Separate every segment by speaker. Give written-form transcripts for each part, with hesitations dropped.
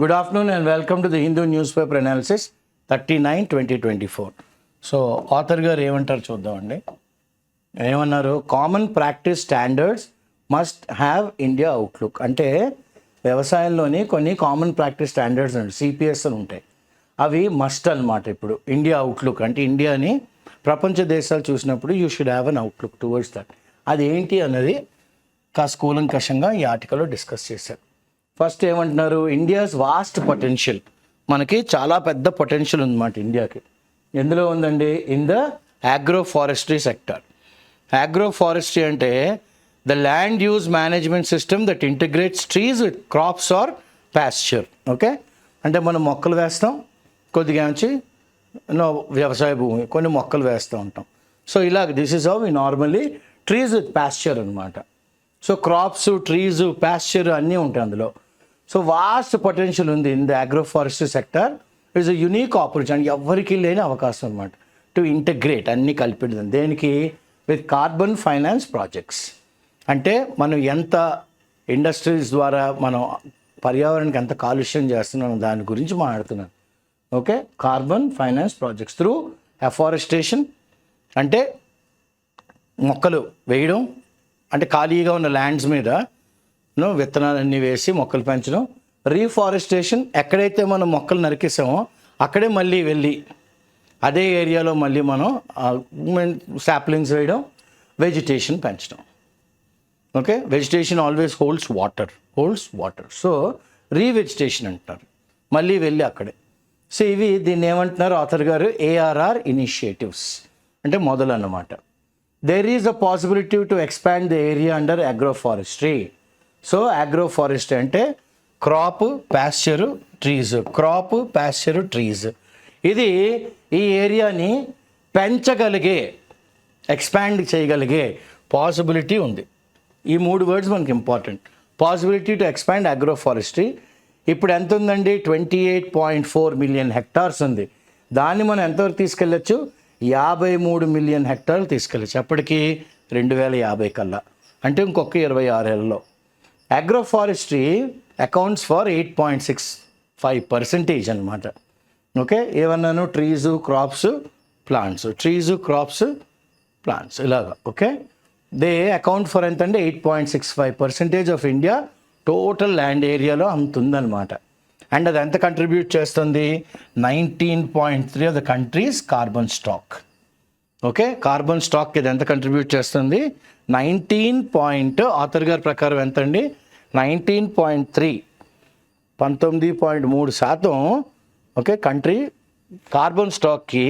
Speaker 1: Good afternoon and welcome to the Hindu newspaper analysis 39/2024. So author గారు ఏమంటారు చూద్దామండి. ఏమన్నారు? Common practice standards must have India outlook. అంటే వ్యవసాయంలోని కొన్ని కామన్ ప్రాక్టీస్ స్టాండర్డ్స్ అండి, సిపిఎస్ అని ఉంటాయి. అవి మస్ట్ అన్నమాట. ఇప్పుడు ఇండియా అవుట్లుక్ అంటే ఇండియాని ప్రపంచ దేశాలు చూసినప్పుడు you should have an outlook towards that. అది ఏంటి అన్నది కాస్త కూలంకషంగా ఈ ఆర్టికల్లో డిస్కస్ చేశారు. ఫస్ట్ ఏమంటున్నారు? India's vast potential. మనకి చాలా పెద్ద పొటెన్షియల్ ఉందన్నమాట ఇండియాకి. ఎందులో ఉందండి? In the agro forestry sector. Agro forestry అంటే the land use management system that integrates trees with crops or pasture. Okay, అంటే మనం మొక్కలు వేస్తాం, కొద్దిగా నుంచి వ్యవసాయ భూమి కొన్ని మొక్కలు వేస్తూ ఉంటాం. సో ఇలాగ this is how we normally trees with pasture అనమాట. సో క్రాప్స్, ట్రీస్, పాస్చర్ అన్నీ ఉంటాయి అందులో. సో వాస్ట్ పొటెన్షియల్ ఉంది in the agro forestry sector. It's a unique opportunity, ఎవరికి లేని అవకాశం అనమాట టు ఇంటగ్రేట్ అన్నీ కలిపిడదాం. దేనికి? With carbon finance projects. అంటే మనం ఎంత ఇండస్ట్రీస్ ద్వారా మనం పర్యావరణానికి ఎంత కాలుష్యం చేస్తున్నాం దాని గురించి మాట్లాడుతున్నాను. Okay, carbon finance projects through afforestation అంటే మొక్కలు వేయడం, అంటే ఖాళీగా ఉన్న ల్యాండ్స్ మీద విత్తనాలన్నీ వేసి మొక్కలు పెంచడం. రీఫారెస్టేషన్, ఎక్కడైతే మనం మొక్కలు నరికేసామో అక్కడే మళ్ళీ వెళ్ళి అదే ఏరియాలో మళ్ళీ మనం సాప్లింగ్స్ వేయడం, వెజిటేషన్ పెంచడం. Okay, vegetation always holds water. So revegetation అంటారు, మళ్ళీ వెళ్ళి అక్కడే. సో ఇవి దీన్ని ఏమంటున్నారు ఆథర్ గారు? ఏఆర్ఆర్ ఇనిషియేటివ్స్ అంటే మొదలు అన్నమాట. There is a possibility to expand the area under agroforestry. So agroforestry అంటే క్రాప్, పాస్చరు, ట్రీస్. ఇది ఈ ఏరియాని పెంచగలిగే, ఎక్స్పాండ్ చేయగలిగే పాసిబిలిటీ ఉంది. ఈ 3 వర్డ్స్ మనకి important. Possibility to expand agroforestry. ఇప్పుడు ఎంత ఉందండి? 28.4 మిలియన్ హెక్టార్స్ ఉంది. దాన్ని మనం ఎంతవరకు తీసుకెళ్ళచ్చు? 53 మిలియన్ హెక్టార్లు తీసుకెళ్ళచ్చు ఎప్పటికీ 2050 కల్లా, అంటే ఇంకొక 26 ఏళ్ళలో. అగ్రోఫారెస్ట్రీ అకౌంట్స్ ఫర్ 8.65% అనమాట. ఓకే, ఏమన్నాను? ట్రీస్, క్రాప్స్, ప్లాంట్స్ ఇలాగా. ఓకే, దే అకౌంట్ ఫర్ ఎంత అంటే 8.65% ఆఫ్ ఇండియా టోటల్ ల్యాండ్ ఏరియాలో అంత ఉందన్నమాట. అండ్ అది ఎంత కంట్రిబ్యూట్ చేస్తుంది? 19.3 of the countries carbon stock. Okay, carbon stock ఇది ఎంత కంట్రిబ్యూట్ చేస్తుంది? 19. ఆథర్ గారి ప్రకారం ఎంత అండి? 19.3, 19.3%. ఓకే, కంట్రీ కార్బన్ స్టాక్కి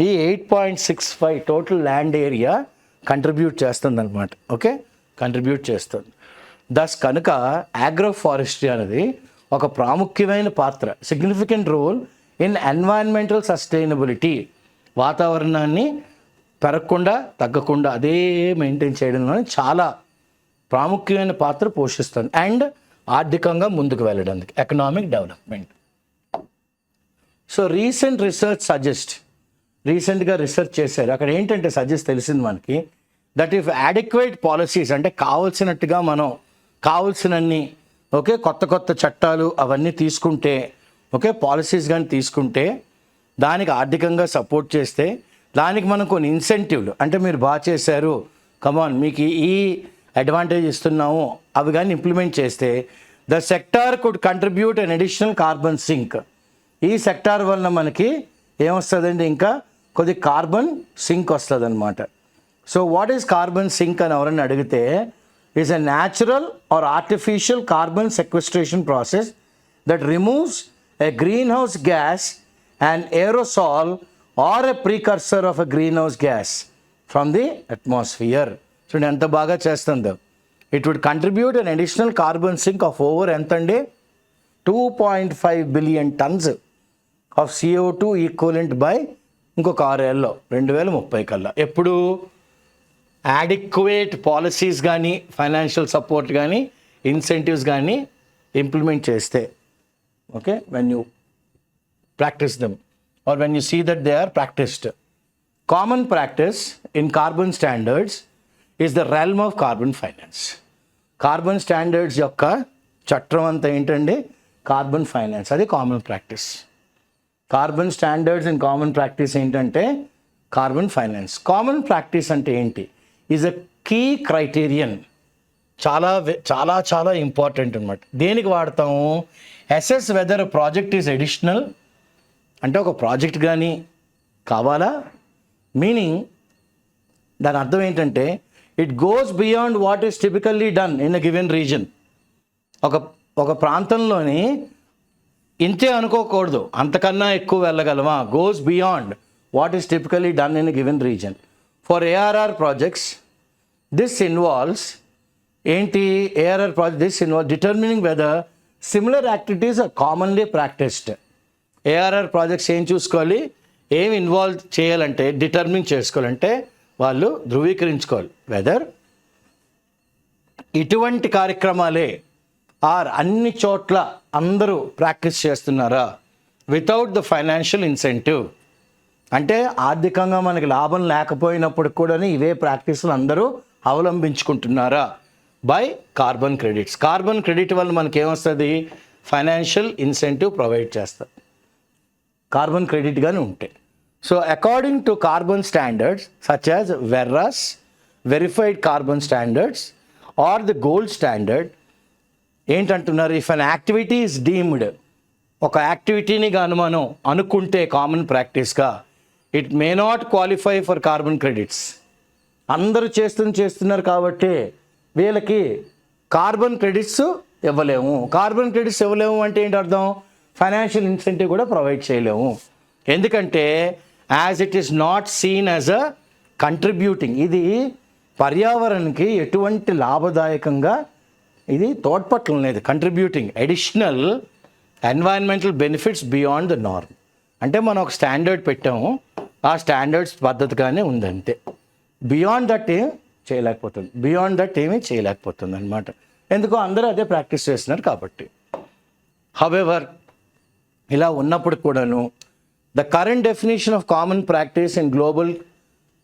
Speaker 1: ఈ 8.65 టోటల్ ల్యాండ్ ఏరియా కంట్రిబ్యూట్ చేస్తుంది అనమాట. ఓకే, కంట్రిబ్యూట్ చేస్తుంది. దస్ కనుక అగ్రోఫారెస్ట్రీ అనేది ఒక ప్రాముఖ్యమైన పాత్ర, significant role in environmental sustainability. వాతావరణాన్ని పెరగకుండా, తగ్గకుండా అదే మెయింటైన్ చేయడంలో చాలా ప్రాముఖ్యమైన పాత్ర పోషిస్తుంది. అండ్ ఆర్థికంగా ముందుకు వెళ్ళడానికి, ఎకనామిక్ డెవలప్మెంట్. సో రీసెంట్గా రీసెర్చ్ చేశారు. అక్కడ ఏంటంటే సజెస్ట్ తెలిసింది మనకి దట్ ఇఫ్ అడిక్వేట్ పాలసీస్ అంటే కావాల్సినట్టుగా మనం కావాల్సినన్ని కొత్త చట్టాలు అవన్నీ తీసుకుంటే, పాలసీస్ కానీ తీసుకుంటే, దానికి ఆర్థికంగా సపోర్ట్ చేస్తే, దానికి మనం కొన్ని ఇన్సెంటివ్లు అంటే మీరు బాగా చేశారు, కమాన్ మీకు ఈ అడ్వాంటేజ్ ఇస్తున్నాము, అవి కానీ ఇంప్లిమెంట్ చేస్తే the sector could contribute an additional carbon sync. ఈ సెక్టార్ వలన మనకి ఏమొస్తుందండి? ఇంకా కొద్ది కార్బన్ సింక్ వస్తుంది అనమాట. So what is carbon sync అని ఎవరైనా అడిగితే, is a natural or artificial carbon sequestration process that removes a greenhouse gas, an aerosol or a precursor of a greenhouse gas from the atmosphere. So ఎంత బాగా చేస్తుందో. It would contribute an additional carbon sink of over ఎంత అండి? 2.5 billion tons of CO2 equivalent by ఇంకొక 6 ఏళ్ళలో 2030 కల్లా. ఎప్పుడు adequate policies కానీ, ఫైనాన్షియల్ సపోర్ట్ కానీ, ఇన్సెంటివ్స్ కానీ ఇంప్లిమెంట్ చేస్తే. Okay, when you practise them or when you see that they are practised. Common practice in carbon standards is the realm of carbon finance. Carbon standards యొక్క చట్టం అంతా ఏంటండి? Carbon finance, అది common practice. Carbon standards and common practice ఏంటంటే carbon finance. Common practice అంటే ఏంటి? Is a key criterion, చాలా చాలా చాలా ఇంపార్టెంట్ అనమాట. దేనికి వాడతాము? Assess whether project is additional, అంటే ఒక ప్రాజెక్ట్ కానీ కావాలా, మీనింగ్ దాని అర్థం ఏంటంటే it goes beyond what is typically done in a given region. ఒక ప్రాంతంలోని ఇంతే అనుకోకూడదు, అంతకన్నా ఎక్కువ వెళ్ళగలమా? Goes beyond what is typically done in a given region. For ARR projects this involves ఏంటి? ARR project this involve determining whether similar activities are commonly practised. ARR projects ఏం చూసుకోవాలి? ఏం ఇన్వాల్వ్ చేయాలంటే, డిటర్మిన్ చేసుకోవాలంటే వాళ్ళు ధృవీకరించుకోవాలి వెదర్ ఇటువంటి కార్యక్రమాలే are అన్ని చోట్ల అందరూ ప్రాక్టీస్ చేస్తున్నారా వితౌట్ ద ఫైనాన్షియల్ ఇన్సెంటివ్. అంటే ఆర్థికంగా మనకి లాభం లేకపోయినప్పుడు కూడా ఇవే ప్రాక్టీసులు అందరూ అవలంబించుకుంటున్నారా? By carbon credits. Carbon credit వల్ల మనకి ఏమొస్తుంది? ఫైనాన్షియల్ ఇన్సెంటివ్ ప్రొవైడ్ చేస్తారు కార్బన్ క్రెడిట్ కానీ ఉంటే. So according to carbon standards such as Verra's, verified carbon standards or the gold standard ఏంటంటున్నారు? If an activity is deemed, ఒక యాక్టివిటీని గాను మనం అనుకుంటే కామన్ ప్రాక్టీస్గా, it may not qualify for carbon credits. అందరూ చేస్తున్నారు కాబట్టి వీళ్ళకి కార్బన్ క్రెడిట్స్ ఇవ్వలేము. కార్బన్ క్రెడిట్స్ ఇవ్వలేము అంటే ఏంటి అర్థం? ఫైనాన్షియల్ ఇన్సెంటివ్ కూడా ప్రొవైడ్ చేయలేము. ఎందుకంటే as it is not seen as a contributing, ఇది పర్యావరణానికి ఎటువంటి లాభదాయకంగా ఇది తోడ్పట్టడం లేదు. Contributing additional environmental benefits beyond the norm. అంటే మనం ఒక స్టాండర్డ్ పెట్టాము, ఆ స్టాండర్డ్స్ పద్ధతిగానే ఉందంతే. బియాండ్ దట్ ఏమీ చేయలేకపోతుంది అనమాట. ఎందుకో అందరూ అదే ప్రాక్టీస్ చేస్తున్నారు కాబట్టి. హవెవర్ ఇలా ఉన్నప్పుడు కూడాను the current definition of common practice in global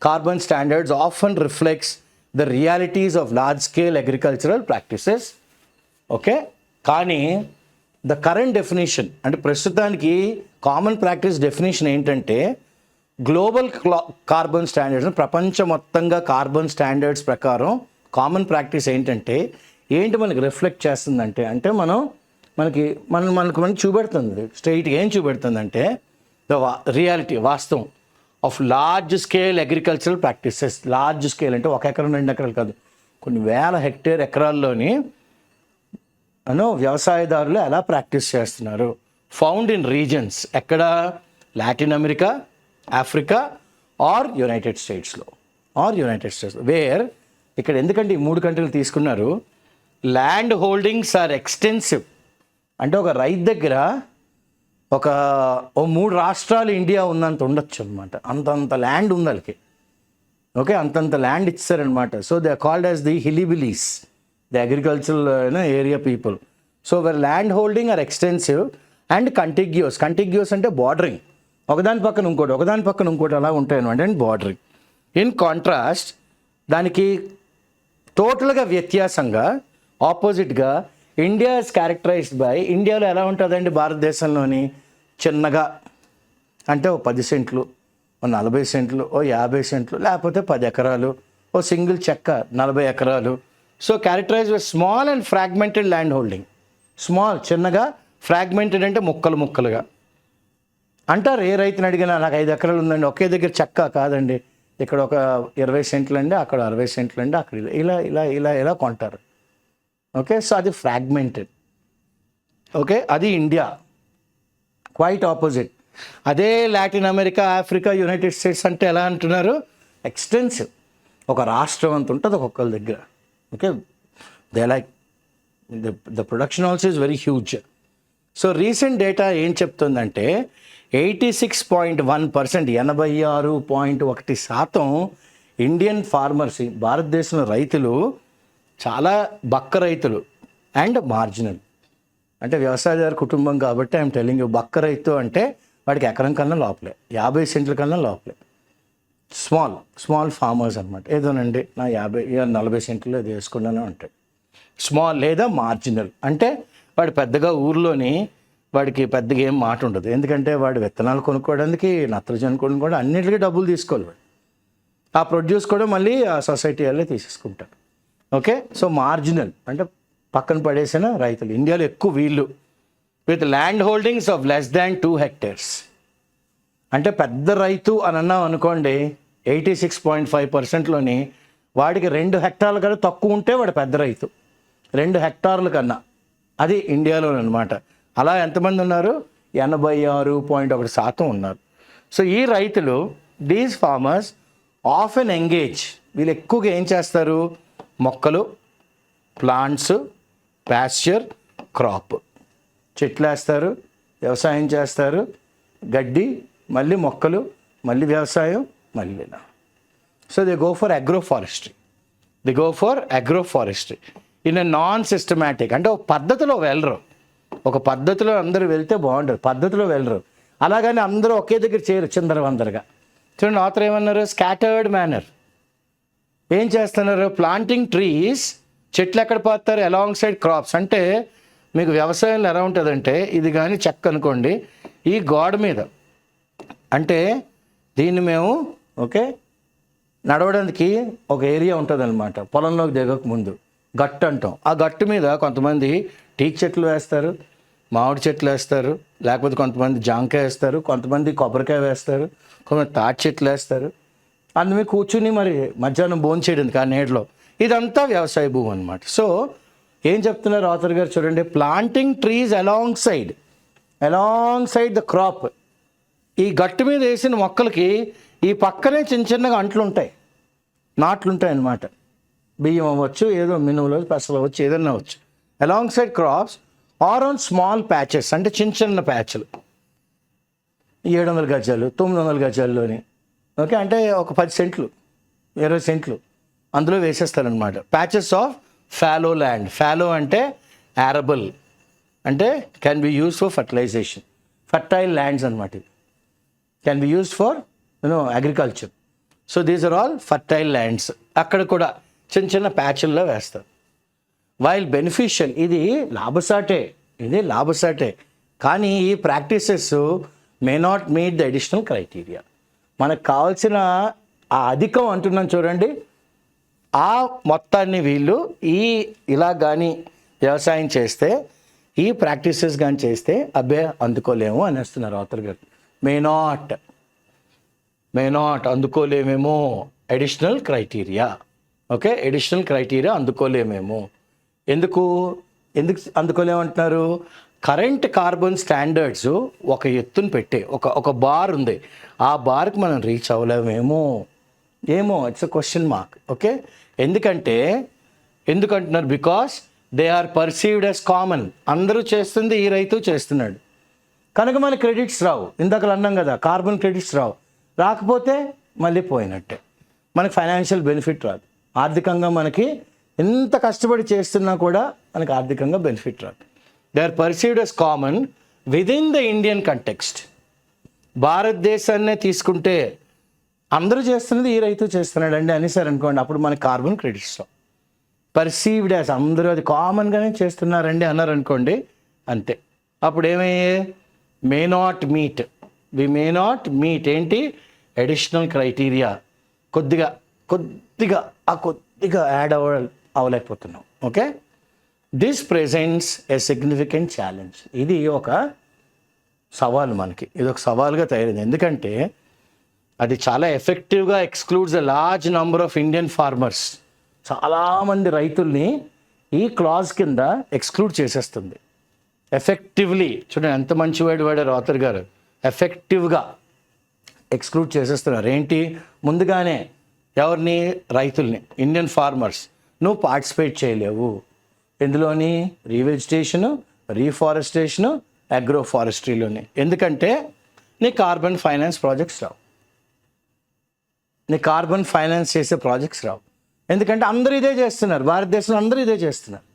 Speaker 1: carbon standards often reflects the realities of large scale agricultural practices. Okay, కానీ ద కరెంట్ డెఫినేషన్ అంటే ప్రస్తుతానికి కామన్ ప్రాక్టీస్ డెఫినేషన్ ఏంటంటే గ్లోబల్ కార్బన్ స్టాండర్డ్స్, ప్రపంచ మొత్తంగా కార్బన్ స్టాండర్డ్స్ ప్రకారం common practice ఏంటంటే మనకి reflect చేస్తుందంటే, అంటే మనకు చూపెడుతుంది స్ట్రైట్గా. ఏం చూపెడుతుందంటే ద రియాలిటీ, వాస్తవం of large scale agricultural practices. Large scale అంటే 1 ఎకరం 2 ఎకరాలు కాదు, కొన్ని వేల హెక్టేర్ ఎకరాల్లోని వ్యవసాయదారులు ఎలా ప్రాక్టీస్ చేస్తున్నారు. ఫౌండ్ ఇన్ రీజన్స్, ఎక్కడ? Latin America, Africa or United స్టేట్స్లో వేర్ ఇక్కడ ఎందుకంటే ఈ 3 కంట్రీలు తీసుకున్నారు. ల్యాండ్ హోల్డింగ్స్ ఆర్ ఎక్స్టెన్సివ్, అంటే ఒక రైతు దగ్గర ఒక 3 రాష్ట్రాలు ఇండియా ఉన్నంత ఉండొచ్చు అనమాట. అంతంత ల్యాండ్ ఉంది వాళ్ళకి. ఓకే, అంతంత ల్యాండ్ ఇచ్చారనమాట. So they are called as the hillbillies, the agricultural area people. So where land holding are extensive and contiguous అంటే బార్డరింగ్, ఒకదాని పక్కన ఇంకోటి అలా ఉంటాయి అనమాట. And bordering. ఇన్ కాంట్రాస్ట్ దానికి టోటల్గా వ్యత్యాసంగా ఆపోజిట్గా ఇండియా ఇస్ క్యారెక్టరైజ్డ్ బై, ఇండియాలో ఎలా ఉంటుందండి భారతదేశంలోని? చిన్నగా అంటే 10 సెంట్లు, 40 సెంట్లు, 50 సెంట్లు, లేకపోతే 10 ఎకరాలు, సింగిల్ చెక్క 40 ఎకరాలు. So characterise with small and fragmented land holding. Small, చిన్నగా, ఫ్రాగ్మెంటెడ్ అంటే ముక్కలుగా అంటారు. ఏ రైతుని అడిగినా నాకు 5 ఎకరాలు ఉందండి, ఒకే దగ్గర చెక్క కాదండి, ఇక్కడ ఒక 20 సెంట్లు అండి, అక్కడ 60 సెంట్లు అండి, అక్కడ ఇలా కొంటారు. ఓకే, సో అది ఫ్రాగ్మెంటెడ్. ఓకే, అది ఇండియా క్వైట్ ఆపోజిట్. అదే Latin America, Africa, United states అంటే ఎలా అంటున్నారు? ఎక్స్టెన్సివ్, ఒక రాష్ట్రం అంత ఉంటుంది ఒక్కొక్కరి దగ్గర. Okay, they like the production also is very huge. So recent data ఏం చెప్తుందంటే 86.1%, 86.1% ఇండియన్ ఫార్మర్స్, భారతదేశంలో రైతులు చాలా బక్క రైతులు అండ్ మార్జినల్, అంటే వ్యవసాయదారు కుటుంబం కాబట్టి ఐఎమ్ టెల్లింగ్ యూ, బక్క రైతు అంటే వాడికి ఎకరం కన్నా లోపలే, 50 సెంట్ల కన్నా లోపలే, స్మాల్ ఫార్మర్స్ అనమాట. ఏదోనండి నా 40 సెంట్లు అది వేసుకున్నాను అంటే స్మాల్ లేదా మార్జినల్, అంటే వాడు పెద్దగా ఊర్లోని వాడికి పెద్దగా ఏం మాట ఉండదు. ఎందుకంటే వాడు విత్తనాలు కొనుక్కోవడానికి, నత్రజని కొనుక్కోవడం అన్నింటికీ డబ్బులు తీసుకోవాలి వాడు. ఆ ప్రొడ్యూస్ కూడా మళ్ళీ ఆ సొసైటీ వాళ్ళే తీసేసుకుంటారు. ఓకే, సో మార్జినల్ అంటే పక్కన పడేసిన రైతులు ఇండియాలో ఎక్కువ వీళ్ళు with land holdings of less than 2 hectares. అంటే పెద్ద రైతు అని అన్నాం అనుకోండి, 86.5%లోని వాడికి 2 hectares కన్నా తక్కువ ఉంటే వాడు పెద్ద రైతు. 2 hectares కన్నా, అది ఇండియాలో అనమాట. అలా ఎంతమంది ఉన్నారు? 86.1% ఉన్నారు. సో ఈ రైతులు, దీస్ ఫార్మర్స్ ఆఫెన్ ఎంగేజ్, వీళ్ళు ఎక్కువగా ఏం చేస్తారు? మొక్కలు, ప్లాంట్స్, ప్యాస్చర్, క్రాప్, చెట్లు వేస్తారు, వ్యవసాయం చేస్తారు, గడ్డి, మళ్ళీ మొక్కలు, మళ్ళీ వ్యవసాయం, మళ్ళీ. So they go for agroforestry in a non systematic, అంటే ఒక పద్ధతిలో వెళ్ళరు. ఒక పద్ధతిలో అందరూ వెళ్తే బాగుంటుంది, పద్ధతిలో వెళ్ళరు. అలాగని అందరూ ఒకే దగ్గర చేయరు చిందరవందరగా. చూడండి ఆథర్ ఏమన్నారు? Scattered manner. ఏం చేస్తున్నారు? ప్లాంటింగ్ ట్రీస్, చెట్లు ఎక్కడ పోతారు? Along side crops. అంటే మీకు వ్యవసాయంలో ఎలా ఉంటుందంటే, ఇది కానీ చెక్క అనుకోండి, ఈ గోడ మీద, అంటే దీన్ని మేము ఓకే నడవడానికి ఒక ఏరియా ఉంటుంది అనమాట. పొలంలోకి దిగక ముందు గట్టు అంటాం. ఆ గట్టు మీద కొంతమంది టీక్ చెట్లు వేస్తారు, మామిడి చెట్లు వేస్తారు, లేకపోతే కొంతమంది జాంకాయ వేస్తారు, కొంతమంది కొబ్బరికాయ వేస్తారు, కొంతమంది తాటి చెట్లు వేస్తారు. అందుమే కూర్చుని మరి మధ్యాహ్నం భోజనం చేయడం ఆ నీడలో. ఇదంతా వ్యవసాయ భూమి అనమాట. సో ఏం చెప్తున్నారు ఆథర్ గారు చూడండి, planting trees along side the crop. ఈ గట్టు మీద వేసిన మొక్కలకి ఈ పక్కనే చిన్న చిన్నగా అంట్లుంటాయి, నాట్లుంటాయి అన్నమాట. బియ్యం అవ్వచ్చు, ఏదో మినుములు, పెసలు అవ్వచ్చు, ఏదన్నా అవ్వచ్చు. Alongside crops or on small patches, అంటే చిన్న చిన్న ప్యాచ్లు, 700 గజాలు, 900 గజాల్లోని. ఓకే, అంటే ఒక 10 సెంట్లు, 20 సెంట్లు అందులో వేసేస్తారనమాట. Patches of fallow land. Fallow అంటే ఆరబుల్, అంటే can be use for fertilization. Fertile lands అనమాట. ఇది can be used for agriculture. So these are all fertile lands. అక్కడ కూడా చిన్న చిన్న ప్యాచ్ల్లో వేస్తారు. వైల్ బెనిఫిషియల్, ఇది లాభసాటే, కానీ ఈ practices May not meet the additional criteria. మనకు కావాల్సిన ఆ అధికం అంటున్నాం చూడండి, ఆ మొత్తాన్ని వీళ్ళు ఇలా కానీ వ్యవసాయం చేస్తే, ఈ ప్రాక్టీసెస్ కానీ చేస్తే అబ్బే అందుకోలేము అనేస్తున్నారు ఆథర్ గారు. మే నాట్ అందుకోలేమేమో additional criteria. Okay, additional criteria అందుకోలేమేమో. ఎందుకు అందుకోలేమంటున్నారు? కరెంట్ కార్బన్ స్టాండర్డ్స్ ఒక ఎత్తును పెట్టే ఒక బార్ ఉంది, ఆ బార్కి మనం రీచ్ అవ్వలేమేమో. It's a question mark. Okay, ఎందుకంటున్నారు? Because they are perceived as common. అందరూ చేస్తుంది, ఈ రైతు చేస్తున్నాడు కనుక మనకి క్రెడిట్స్ రావు. ఇందాక అన్నాం కదా, కార్బన్ క్రెడిట్స్ రాకపోతే మళ్ళీ పోయినట్టే. మనకి ఫైనాన్షియల్ బెనిఫిట్ రాదు, ఆర్థికంగా మనకి ఎంత కష్టపడి చేస్తున్నా కూడా మనకి ఆర్థికంగా బెనిఫిట్ రాదు. They are perceived as common within the Indian context. భారతదేశాన్నే తీసుకుంటే అందరూ చేస్తున్నది ఈ రైతు చేస్తున్నాడండి అనేసారు అనుకోండి, అప్పుడు మనకి కార్బన్ క్రెడిట్స్ రావు. పర్సీవ్డ్ యాజ్ అందరూ అది కామన్గానే చేస్తున్నారండి అన్నారు అనుకోండి, అంతే. అప్పుడు ఏమయ్యే? మే నాట్ మీట్ ఏంటి? Additional criteria. కొద్దిగా యాడ్ అవ్వలేకపోతున్నాం. Okay, this presents a significant challenge. ఇది ఒక సవాల్, మనకి ఇది ఒక సవాల్గా తయారైంది. ఎందుకంటే అది చాలా ఎఫెక్టివ్గా excludes a large number of Indian farmers. చాలామంది రైతుల్ని ఈ క్లాజ్ కింద ఎక్స్క్లూడ్ చేసేస్తుంది ఎఫెక్టివ్లీ. చూడండి ఎంత మంచి వాడారు ఆథర్ గారు. ఎఫెక్టివ్గా ఎక్స్క్లూడ్ చేసేస్తున్నారు. ఏంటి? ముందుగానే ఎవరిని? రైతుల్ని, ఇండియన్ ఫార్మర్స్. నువ్వు పార్టిసిపేట్ చేయలేవు ఎందులోని? రీవెజిటేషను, రీఫారెస్టేషను, అగ్రోఫారెస్ట్రీలోని. ఎందుకంటే నీ కార్బన్ ఫైనాన్స్ ప్రాజెక్ట్స్ రావు, నీ కార్బన్ ఫైనాన్స్ చేసే ప్రాజెక్ట్స్ రావు. ఎందుకంటే అందరూ ఇదే చేస్తున్నారు, భారతదేశంలో అందరూ ఇదే చేస్తున్నారు.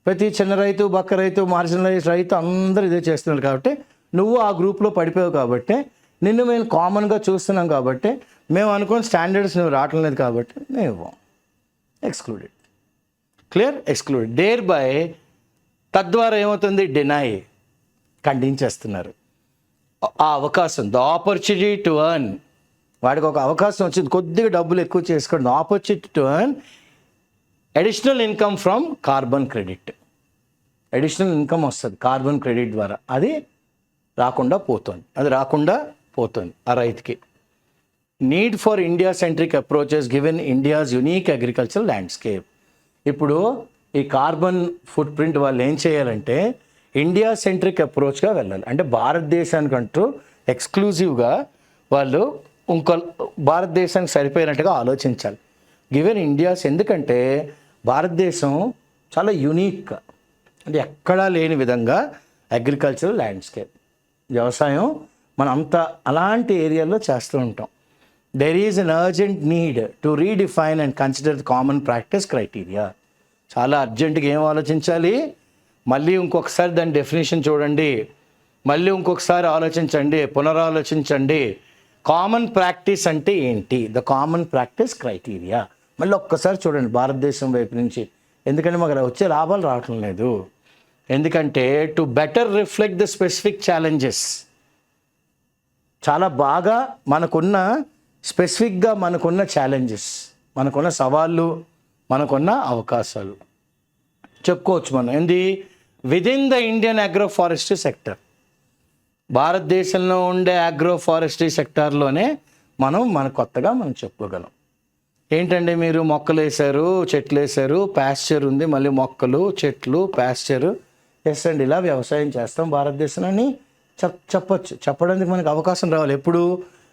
Speaker 1: ప్రతి చిన్న రైతు, బక్క రైతు, మార్జినలైజ్ రైతు అందరూ ఇదే చేస్తున్నారు. కాబట్టి నువ్వు ఆ గ్రూప్లో పడిపోయావు. కాబట్టి నిన్ను మేము కామన్గా చూస్తున్నాం. కాబట్టి మేము అనుకున్న స్టాండర్డ్స్ నువ్వు రావటం లేదు. కాబట్టి మేము excluded. Clear? Excluded. Thereby తద్వారా ఏమవుతుంది? డినై, ఖండించేస్తున్నారు ఆ అవకాశం. ద ఆపర్చునిటీ టు ఎర్న్, వాడికి ఒక అవకాశం వచ్చింది, కొద్దిగా డబ్బులు ఎక్కువ చేసుకోండి. Opportunity to earn additional income from carbon credit. Additional income వస్తుంది కార్బన్ క్రెడిట్ ద్వారా, అది రాకుండా పోతుంది ఆ రైతుకి. Need for India centric approaches given India's unique agriculture landscape. ఇప్పుడు ఈ కార్బన్ ఫుట్ ప్రింట్ వాళ్ళు ఏం చేయాలంటే ఇండియా సెంట్రిక్ అప్రోచ్గా వెళ్ళాలి. అంటే భారతదేశానికంటూ ఎక్స్క్లూజివ్గా వాళ్ళు ఇంకో భారతదేశానికి సరిపోయినట్టుగా ఆలోచించాలి. గివెన్ ఇండియాస్, ఎందుకంటే భారతదేశం చాలా యూనిక్, అంటే ఎక్కడా లేని విధంగా అగ్రికల్చరల్ ల్యాండ్స్కేప్, వ్యవసాయం మనం అంతా అలాంటి ఏరియాల్లో చేస్తూ ఉంటాం. There is an urgent need to redefine and consider the common practice criteria. చాలా అర్జెంటుగా ఏం ఆలోచించాలి? మళ్ళీ ఇంకొకసారి దాని డెఫినేషన్ చూడండి, మళ్ళీ ఇంకొకసారి ఆలోచించండి, పునరాలోచించండి. కామన్ ప్రాక్టీస్ అంటే ఏంటి? ద కామన్ ప్రాక్టీస్ క్రైటీరియా మళ్ళీ ఒక్కసారి చూడండి భారతదేశం వైపు నుంచి. ఎందుకంటే మాకు వచ్చే లాభాలు రావటం లేదు. ఎందుకంటే to better reflect the specific challenges, చాలా బాగా స్పెసిఫిక్గా మనకున్న ఛాలెంజెస్, మనకున్న సవాళ్ళు, మనకున్న అవకాశాలు చెప్పుకోవచ్చు మనం. ఏంది? Within the Indian agro forestry sector, భారతదేశంలో ఉండే అగ్రో ఫారెస్ట్రీ సెక్టార్లోనే మన కొత్తగా మనం చెప్పుకోగలం. ఏంటంటే మీరు మొక్కలు వేశారు, చెట్లు వేశారు, ప్యాస్చర్ ఉంది, మళ్ళీ మొక్కలు, చెట్లు, ప్యాస్చరు, ఎస్ అండి, ఇలా వ్యవసాయం చేస్తాం భారతదేశంలో అని చెప్పచ్చు. చెప్పడానికి మనకు అవకాశం రావాలి. ఎప్పుడు?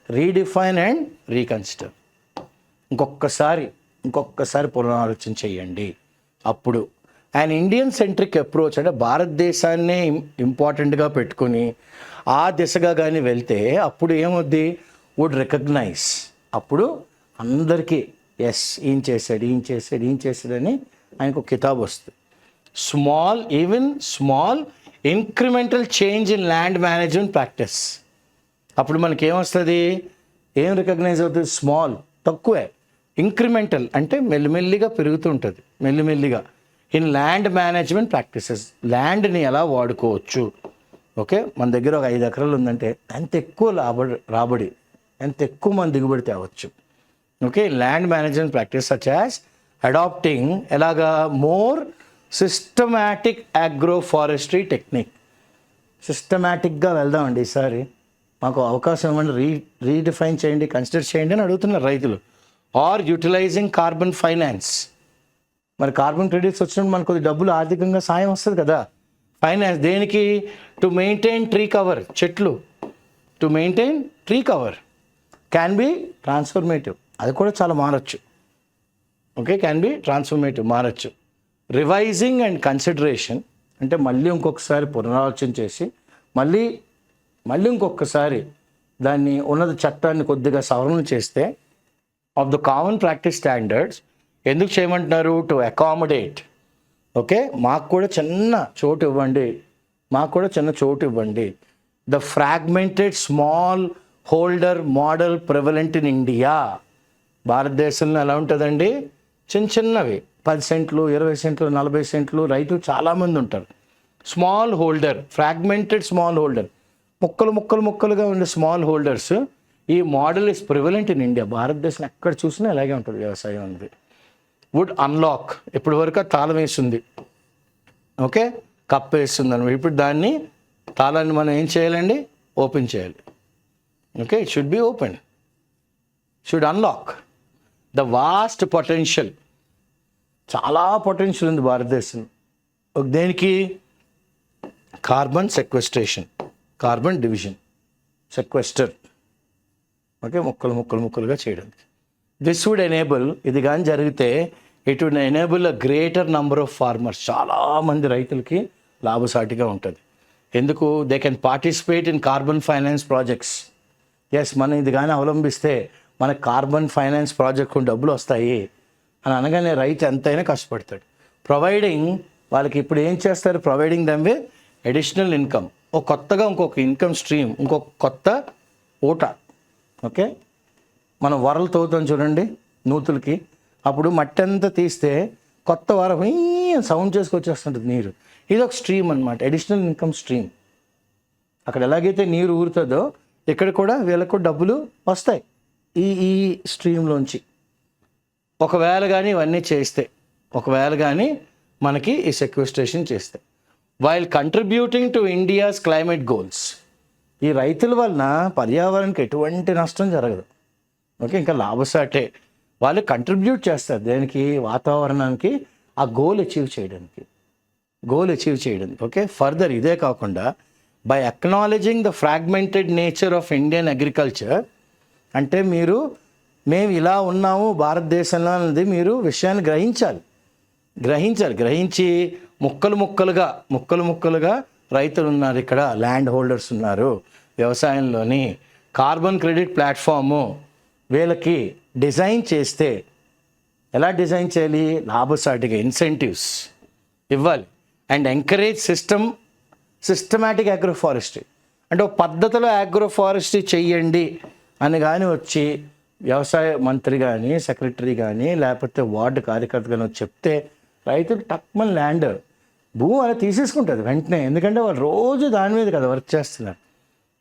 Speaker 1: Redefine and reconsider. ఇంకొకసారి పునరాలోచన చేయండి. అప్పుడు అండ్ ఇండియన్ సెంట్రిక్ అప్రోచ్, అంటే భారతదేశాన్నే ఇంపార్టెంట్గా పెట్టుకుని ఆ దిశగా కానీ వెళ్తే అప్పుడు ఏమవుద్ది? వుడ్ రికగ్నైజ్, అప్పుడు అందరికీ ఎస్ ఈయన చేశాడు అని ఆయనకు కితాబ్ వస్తుంది. Small incremental change in land management practice. అప్పుడు మనకి ఏమొస్తుంది? ఏం రికగ్నైజ్ అవుతుంది? స్మాల్, తక్కువే. ఇంక్రిమెంటల్ అంటే మెల్లిమెల్లిగా పెరుగుతూ ఉంటుంది, మెల్లిమెల్లిగా. ఇన్ ల్యాండ్ మేనేజ్మెంట్ ప్రాక్టీసెస్, ల్యాండ్ని ఎలా వాడుకోవచ్చు. ఓకే, మన దగ్గర ఒక 5 ఎకరాలు ఉందంటే ఎంత ఎక్కువ రాబడి, ఎంత ఎక్కువ మన దిగుబడి తేవచ్చు. Okay, land management practice such as adapting ఎలాగా more systematic agro forestry technique. సిస్టమాటిక్గా వెళ్దామండి ఈసారి, మాకు అవకాశం ఇవ్వండి, రీడిఫైన్ చేయండి, కన్సిడర్ చేయండి అని అడుగుతున్నారు రైతులు. Are utilising carbon finance. మరి కార్బన్ క్రెడిట్స్ వచ్చినప్పుడు మనకు కొద్ది డబ్బులు ఆర్థికంగా సాయం వస్తుంది కదా. ఫైనాన్స్ దేనికి? టు మెయింటైన్ ట్రీ కవర్, చెట్లు, to maintain tree cover can be transformative, అది కూడా చాలా మారచ్చు. ఓకే, క్యాన్ బి ట్రాన్స్ఫర్మేటివ్, మారచ్చు. రివైజింగ్ అండ్ కన్సిడరేషన్ అంటే మళ్ళీ ఇంకొకసారి పునరాలోచన చేసి మళ్ళీ ఇంకొకసారి దాన్ని ఉన్నత చట్టాన్ని కొద్దిగా సవరణ చేస్తే of the common practice standards. ఎందుకు చేయమంటున్నారు? To accommodate. ఓకే, మాకు కూడా చిన్న చోటు ఇవ్వండి. The fragmented small holder model prevalent in India. భారతదేశంలో ఎలా ఉంటుందండి? చిన్నవి 10 సెంట్లు, 20 సెంట్లు, 40 సెంట్లు రైతులు చాలామంది ఉంటారు. Small holder, fragmented small holder, ముక్కలుగా ఉండే స్మాల్ హోల్డర్స్. ఈ model is prevalent in India. భారతదేశం ఎక్కడ చూసినా ఇలాగే ఉంటుంది వ్యవసాయం అనేది. వుడ్ అన్లాక్, ఇప్పటి వరకు తాళం వేస్తుంది, ఓకే, కప్ వేస్తుంది అనమాట. ఇప్పుడు దాన్ని తాళాన్ని మనం ఏం చేయాలండి? ఓపెన్ చేయాలి. Okay, it should be open, should unlock the vast potential. చాలా పొటెన్షియల్ ఉంది భారతదేశం. దేనికి? Carbon sequestration, carbon division, sequester. Okay, ముక్కలుగా చేయడం. దిస్ వుడ్ ఎనేబుల్, ఇది కానీ జరిగితే it would enable a greater number of farmers. చాలామంది రైతులకి లాభసాటిగా ఉంటుంది. ఎందుకు? They can participate in carbon finance projects. Yes, మనం ఇది కానీ అవలంబిస్తే మనకు కార్బన్ ఫైనాన్స్ ప్రాజెక్ట్కు డబ్బులు వస్తాయి అని అనగానే రైతు ఎంతైనా కష్టపడతాడు. ప్రొవైడింగ్, వాళ్ళకి ఇప్పుడు ఏం చేస్తారు? Providing them with additional income, కొత్తగా ఇంకొక ఇన్కమ్ స్ట్రీమ్, ఇంకొక కొత్త ఊట. ఓకే, మనం వరలు తవ్వుతాం చూడండి నూతులకి, అప్పుడు మట్టి అంతా తీస్తే కొత్త వర సౌండ్ చేసుకొచ్చేస్తుంటుంది నీరు. ఇది ఒక స్ట్రీమ్ అనమాట, అడిషనల్ ఇన్కమ్ స్ట్రీమ్. అక్కడ ఎలాగైతే నీరు ఊరుతుందో ఇక్కడ కూడా వీళ్ళకు డబ్బులు వస్తాయి ఈ ఈ స్ట్రీమ్లోంచి. ఒకవేళ కానీ ఇవన్నీ చేస్తే, ఒకవేళ కానీ మనకి ఈ సెక్వెస్ట్రేషన్ చేస్తే, while contributing to India's climate goals. ఈ రైతుల వలన పర్యావరణానికి ఎటువంటి నష్టం జరగదు. ఓకే, ఇంకా లాభసాటే. వాళ్ళు కంట్రిబ్యూట్ చేస్తారు దేనికి, వాతావరణానికి, ఆ గోల్ అచీవ్ చేయడానికి. ఓకే, ఫర్దర్ ఇదే కాకుండా by acknowledging the fragmented nature of Indian agriculture, అంటే మేము ఇలా ఉన్నాము భారతదేశంలో అనేది మీరు విషయాన్ని గ్రహించి ముక్కలు ముక్కలుగా రైతులు ఉన్నారు, ఇక్కడ ల్యాండ్ హోల్డర్స్ ఉన్నారు వ్యవసాయంలోని. కార్బన్ క్రెడిట్ ప్లాట్ఫాము వీళ్ళకి డిజైన్ చేస్తే, ఎలా డిజైన్ చేయాలి, లాభసాటిగా ఇన్సెంటివ్స్ ఇవ్వాలి. అండ్ ఎంకరేజ్ సిస్టమాటిక్ అగ్రోఫారెస్ట్రీ, అంటే ఒక పద్ధతిలో అగ్రోఫారెస్ట్రీ చెయ్యండి అని కానీ వచ్చి వ్యవసాయ మంత్రి కానీ, సెక్రటరీ కానీ, లేకపోతే వార్డు కార్యకర్త కానీ వచ్చి చెప్తే రైతులు టక్మన్ ల్యాండ్ భూమి అలా తీసేసుకుంటుంది వెంటనే, ఎందుకంటే వాళ్ళు రోజు దాని మీద కదా వర్క్ చేస్తున్నారు.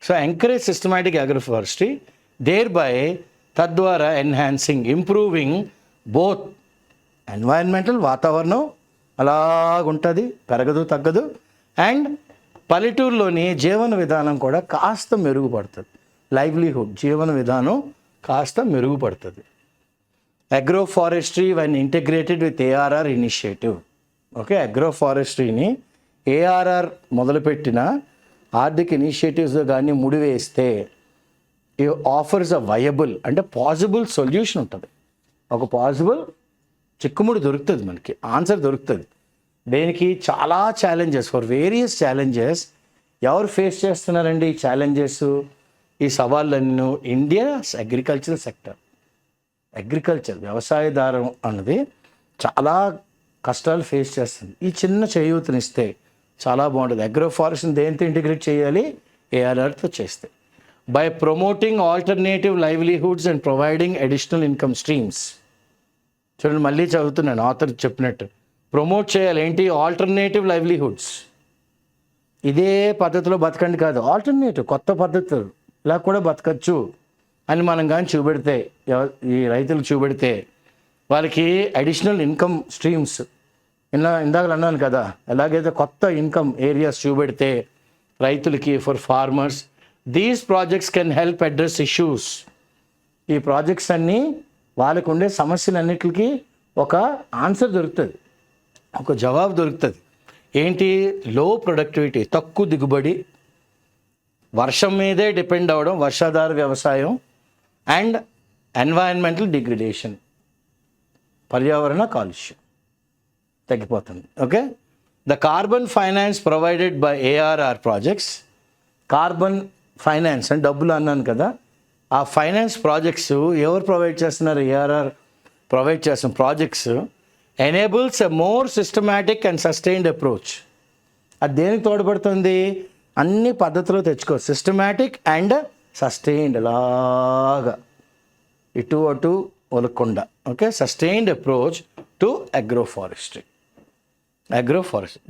Speaker 1: So encourage systematic agroforestry, thereby తద్వారా ఇంప్రూవింగ్ బోత్ ఎన్వైరన్మెంటల్, వాతావరణం అలాగుంటుంది, పెరగదు తగ్గదు. అండ్ పల్లెటూరులోని జీవన విధానం కూడా కాస్త మెరుగుపడుతుంది, లైవ్లీహుడ్ జీవన విధానం కాస్త మెరుగుపడుతుంది. Agroforestry when integrated with ARR initiative. Okay, అగ్రోఫారెస్ట్రీని ఏఆర్ఆర్ మొదలుపెట్టిన ఆర్థిక ఇనిషియేటివ్స్ కానీ ముడివేస్తే ఆఫర్స్ అ వయబుల్, అంటే పాసిబుల్ సొల్యూషన్ ఉంటుంది. ఒక పాసిబుల్ చిక్కుముడి దొరుకుతుంది, మనకి ఆన్సర్ దొరుకుతుంది. దేనికి, చాలా ఛాలెంజెస్, ఫర్ వేరియస్ ఛాలెంజెస్. ఎవరు ఫేస్ చేస్తున్నారండి ఈ ఛాలెంజెస్, ఈ సవాళ్ళను? ఇండియాస్ అగ్రికల్చరల్ సెక్టర్, వ్యవసాయదారం అన్నది చాలా కష్టాలు ఫేస్ చేస్తుంది. ఈ చిన్న చేయూతనిస్తే చాలా బాగుంటుంది. అగ్రోఫారెస్ట్ని దేంతో ఇంటిగ్రేట్ చేయాలి, ఏఆర్ఆర్తో చేస్తే. By promoting alternative livelihoods and providing additional income streams. చూడండి, మళ్ళీ చదువుతున్నాను ఆథర్ చెప్పినట్టు, ప్రమోట్ చేయాలి ఏంటి, ఆల్టర్నేటివ్ లైవ్లీహుడ్స్. ఇదే పద్ధతిలో బతకండి కాదు, ఆల్టర్నేటివ్ కొత్త పద్ధతులు, ఇలా కూడా బతకచ్చు అని మనం కానీ చూపెడితే, ఈ రైతులకు చూపెడితే, వాళ్ళకి అడిషనల్ ఇన్కమ్ స్ట్రీమ్స్, ఇందాక అన్నాను కదా, ఎలాగైతే కొత్త ఇన్కమ్ ఏరియాస్ చూపెడితే రైతులకి, for farmers, these projects can help address issues. ఈ ప్రాజెక్ట్స్ అన్నీ వాళ్ళకు ఉండే సమస్యలన్నిటికీ ఒక ఆన్సర్ దొరుకుతుంది, ఒక జవాబు దొరుకుతుంది. ఏంటి, లో ప్రొడక్టివిటీ, తక్కువ దిగుబడి, వర్షం మీదే డిపెండ్ అవ్వడం, వర్షాధార వ్యవసాయం, అండ్ ఎన్వైరన్మెంటల్ డిగ్రేడేషన్, పర్యావరణ కాలుష్యం తగ్గిపోతుంది. Okay, the carbon finance provided by ARR projects. Carbon finance అంటే డబ్బులు అన్నాను కదా, ఆ ఫైనాన్స్ ప్రాజెక్ట్స్ ఎవరు ప్రొవైడ్ చేస్తున్నారు, ఏఆర్ఆర్ ప్రొవైడ్ చేస్తున్న projects enables a more systematic and sustained approach. అది దేనికి తోడ్పడుతుంది, అన్ని పద్ధతులు తెచ్చుకో, సిస్టమాటిక్ అండ్ సస్టైన్డ్, అలాగా ఇటు అటు ఒలకుండా. Okay, sustained approach to agroforestry,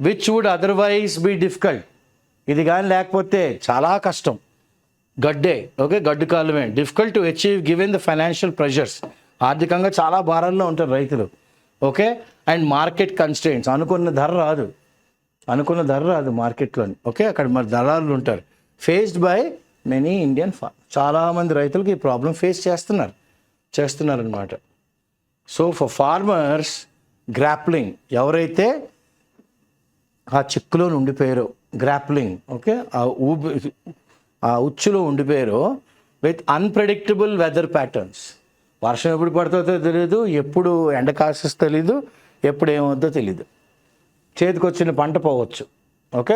Speaker 1: which would otherwise be difficult. ఇది కానీ లేకపోతే చాలా కష్టం, గడ్డు కాలమే, difficult to achieve given the financial pressures. ఆర్థికంగా చాలా భారాల్లో ఉంటారు రైతులు. ఓకే, అండ్ మార్కెట్ కన్స్ట్రెయింట్స్, అనుకున్న ధర రాదు మార్కెట్లోని. ఓకే, అక్కడ మరి దళారులు ఉంటారు. ఫేస్డ్ బై మెనీ ఇండియన్ చాలామంది రైతులకి ఈ ప్రాబ్లం ఫేస్ చేస్తున్నారనమాట. సో ఫర్ ఫార్మర్స్ గ్రాప్లింగ్, ఎవరైతే ఆ చిక్కులో ఉండిపోయారో, గ్రాప్లింగ్, ఓకే, ఆ ఉచ్చులో ఉండిపోయారో, విత్ అన్ప్రెడిక్టబుల్ వెదర్ ప్యాటర్న్స్. వర్షం ఎప్పుడు పడుతుందో తెలియదు, ఎప్పుడు ఎండ కాసేస్తే తెలీదు, ఎప్పుడు ఏమవుతుందో తెలీదు. చేతికొచ్చిన పంట పోవచ్చు. ఓకే,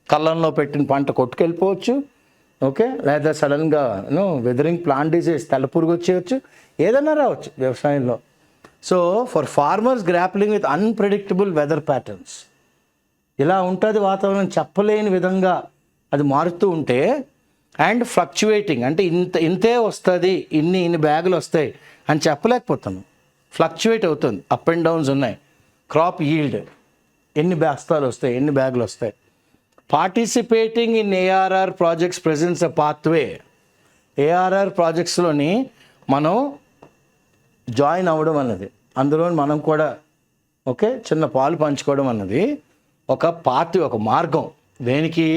Speaker 1: కళ్ళంలో పెట్టిన పంట కొట్టుకెళ్ళిపోవచ్చు. ఓకే, లేదా సడన్గా వెదరింగ్ ప్లాంట్ డిసీజ్, తెల్లపురుగు వచ్చేయచ్చు, ఏదైనా రావచ్చు వ్యవసాయంలో. So for farmers grappling with unpredictable weather patterns, ఇలా ఉంటుంది వాతావరణం, చెప్పలేని విధంగా అది మారుతూ ఉంటే. అండ్ ఫ్లక్చువేటింగ్, అంటే ఇంతే వస్తుంది, ఇన్ని బ్యాగులు వస్తాయి అని చెప్పలేకపోతాను, ఫ్లక్చువేట్ అవుతుంది, అప్ అండ్ డౌన్స్ ఉన్నాయి. క్రాప్ ఈల్డ్ ఎన్ని బస్తాలు వస్తాయి, ఎన్ని బ్యాగులు వస్తాయి. Participating in ARR projects presents a pathway. ARR ప్రాజెక్ట్స్లోని మనం జాయిన్ అవ్వడం అన్నది, అందులో మనం కూడా ఓకే చిన్న పాలు పంచుకోవడం అన్నది ఒక పాత్వే, ఒక మార్గం. దేనికి?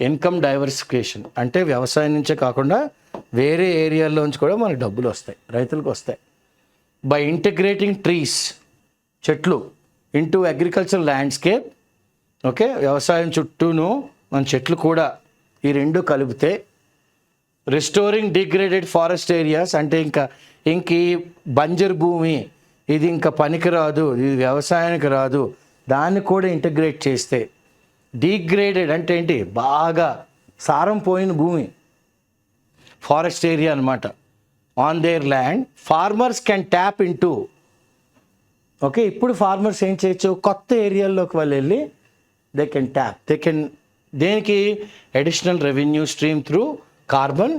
Speaker 1: ఇన్కమ్ డైవర్సిఫికేషన్, అంటే వ్యవసాయం నుంచే కాకుండా వేరే ఏరియాల్లోంచి కూడా మనకు డబ్బులు వస్తాయి, రైతులకు వస్తాయి. బై ఇంటిగ్రేటింగ్ ట్రీస్, చెట్లు, ఇంటూ అగ్రికల్చర్ ల్యాండ్స్కేప్. ఓకే, వ్యవసాయం చుట్టూను మన చెట్లు కూడా ఈ రెండు కలిపితే. రిస్టోరింగ్ డిగ్రేడెడ్ ఫారెస్ట్ ఏరియాస్, అంటే ఇంక ఈ బంజర్ భూమి ఇది ఇంకా పనికిరాదు, ఇది వ్యవసాయానికి రాదు, దాన్ని కూడా ఇంటిగ్రేట్ చేస్తే. డిగ్రేడెడ్ అంటే ఏంటి? బాగా సారం పోయిన భూమి, ఫారెస్ట్ ఏరియా అనమాట. On their land farmers can tap into. Okay, ఇప్పుడు ఫార్మర్స్ ఏం చేయొచ్చు? కొత్త ఏరియాల్లోకి వాళ్ళు వెళ్ళి దే కెన్ ట్యాప్, దేనికి? Additional revenue stream through carbon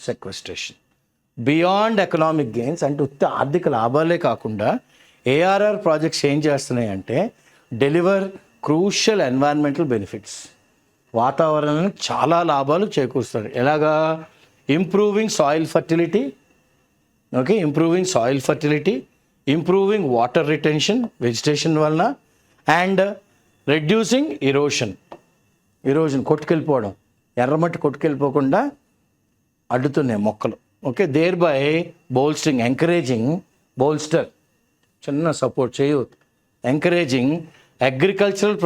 Speaker 1: sequestration. Beyond economic gains, అంటే ఉత్త ఆర్థిక లాభాలే కాకుండా ఏఆర్ఆర్ ప్రాజెక్ట్స్ ఏం చేస్తున్నాయి అంటే డెలివర్ క్రూషియల్ ఎన్వైరన్మెంటల్ బెనిఫిట్స్. వాతావరణానికి చాలా లాభాలు చేకూరుస్తారు. ఎలాగా? Improving soil fertility, okay, improving water retention vegetation వలన, అండ్ రెడ్యూసింగ్ ఇరోషన్ కొట్టుకెళ్ళిపోవడం, ఎర్రమట్టి కొట్టుకెళ్ళిపోకుండా అడ్డుతున్నాయి మొక్కలు. ఓకే, దేర్ బై బోల్స్టర్ చిన్న సపోర్ట్ చేయు, encouraging agricultural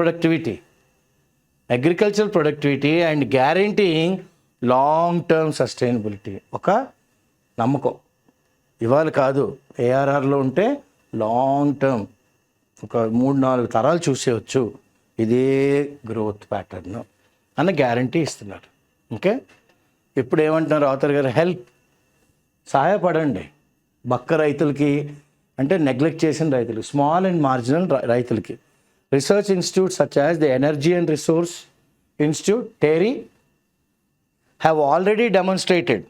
Speaker 1: productivity and guaranteeing long term sustainability. ఒక నమ్మకం, ఇవాళ కాదు, ఏఆర్ఆర్లో ఉంటే లాంగ్ టర్మ్ ఒక 3-4 తరాలు చూసేయచ్చు, ఇదే గ్రోత్ ప్యాటర్న్ అన్న గ్యారంటీ ఇస్తున్నారు. ఓకే, ఇప్పుడు ఏమంటున్నారు ఆథర్ గారు? సహాయపడండి బక్క రైతులకి, అంటే నెగ్లెక్ట్ చేసిన రైతులు, స్మాల్ అండ్ మార్జినల్ రైతులకి. Research institutes such as the energy and resource institute, TERI, have already demonstrated,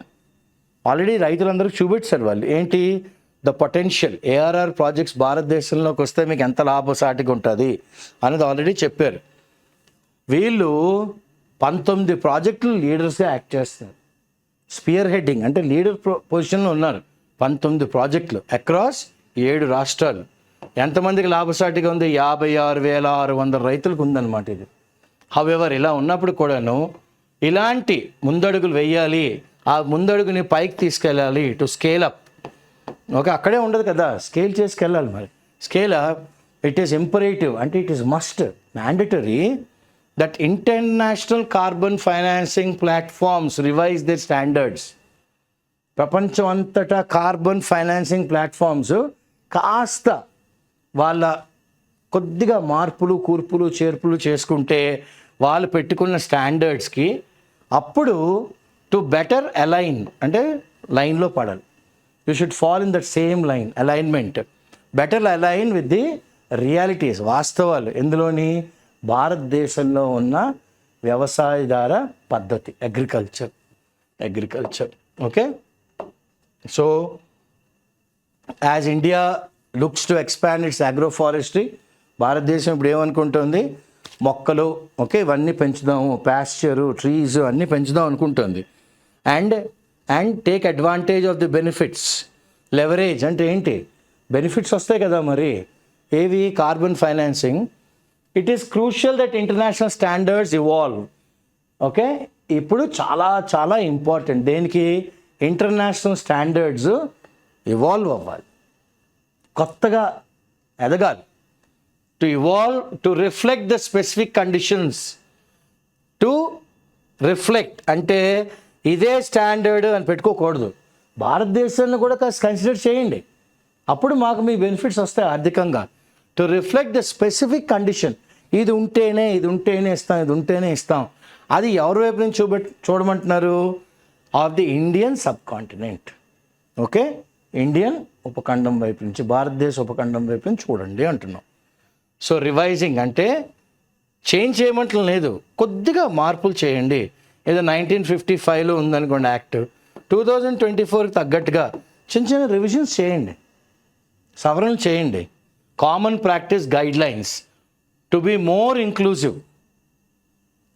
Speaker 1: రైతులందరికీ చూపించారు వాళ్ళు ఏంటి ద పొటెన్షియల్. ఏఆర్ఆర్ ప్రాజెక్ట్స్ భారతదేశంలోకి వస్తే మీకు ఎంత లాభసాటిగా ఉంటుంది అనేది ఆల్రెడీ చెప్పారు. వీళ్ళు 19 ప్రాజెక్టులు లీడర్స్గా యాక్ట్ చేస్తున్నారు. స్పియర్ హెడ్డింగ్ అంటే లీడర్ పొజిషన్లో ఉన్నారు. 19 ప్రాజెక్టులు అక్రాస్ 7 రాష్ట్రాలు. ఎంతమందికి లాభసాటిగా ఉంది? 56,600 రైతులకు ఉందన్నమాట ఇది. హౌఎవర్ ఇలా ఉన్నప్పుడు కూడాను ఇలాంటి ముందడుగులు వేయాలి, ఆ ముందడుగుని పైకి తీసుకెళ్ళాలి టు స్కేల్ అప్. ఓకే, అక్కడే ఉండదు కదా, స్కేల్ చేసుకెళ్ళాలి. మరి scale up it is imperative, అంటే it is must mandatory that international carbon financing platforms revise their standards. ప్రపంచం అంతటా కార్బన్ ఫైనాన్సింగ్ ప్లాట్ఫామ్స్ కాస్త వాళ్ళ కొద్దిగా మార్పులు కూర్పులు చేర్పులు చేసుకుంటే వాళ్ళు పెట్టుకున్న స్టాండర్డ్స్కి అప్పుడు టు బెటర్ అలైన్, అంటే లైన్లో పడాలి. You should fall in that same line, alignment, better align with the realities, వాస్తవాలు. ఎందులోని? భారతదేశంలో ఉన్న వ్యవసాయదార పద్ధతి, agriculture. Okay, so as India looks to expand it's agroforestry, భారతదేశం ఇప్పుడు ఏమనుకుంటుంది? మొక్కలు ఓకే ఇవన్నీ పెంచుదాము, ప్యాస్చరు, ట్రీస్ అన్నీ పెంచుదాం అనుకుంటుంది. And take advantage of the benefits. Leverage అంటే ఏంటి? బెనిఫిట్స్ వస్తాయి కదా మరి, ఏవి? Carbon financing. It is crucial that international standards evolve. Okay, ఇప్పుడు చాలా చాలా ఇంపార్టెంట్. దేనికి? ఇంటర్నేషనల్ స్టాండర్డ్స్ ఇవాల్వ్ అవ్వాలి, కొత్తగా ఎదగాలి. To evolve, to reflect the specific conditions. To reflect అంటే ఇదే స్టాండర్డ్ అని పెట్టుకోకూడదు. భారతదేశాన్ని కూడా కాస్త కన్సిడర్ చేయండి, అప్పుడు మాకు మీ బెనిఫిట్స్ వస్తాయి ఆర్థికంగా. To reflect the specific condition, ఇది ఉంటేనే ఇస్తాం. అది ఎవరి వైపు నుంచి చూడమంటున్నారు? Of the Indian subcontinent. Okay, Indian ఉపఖండం వైపు నుంచి, భారతదేశ ఉపఖండం వైపు నుంచి చూడండి అంటున్నాం. సో రివైజింగ్ అంటే చేంజ్ చేయమంటం లేదు, కొద్దిగా మార్పులు చేయండి. ఏదో 1955లో ఉందనుకోండి యాక్ట్, 2024కి తగ్గట్టుగా చిన్న రివిజన్స్ చేయండి, సవరణలు చేయండి. Common practice guide lines to be more inclusive.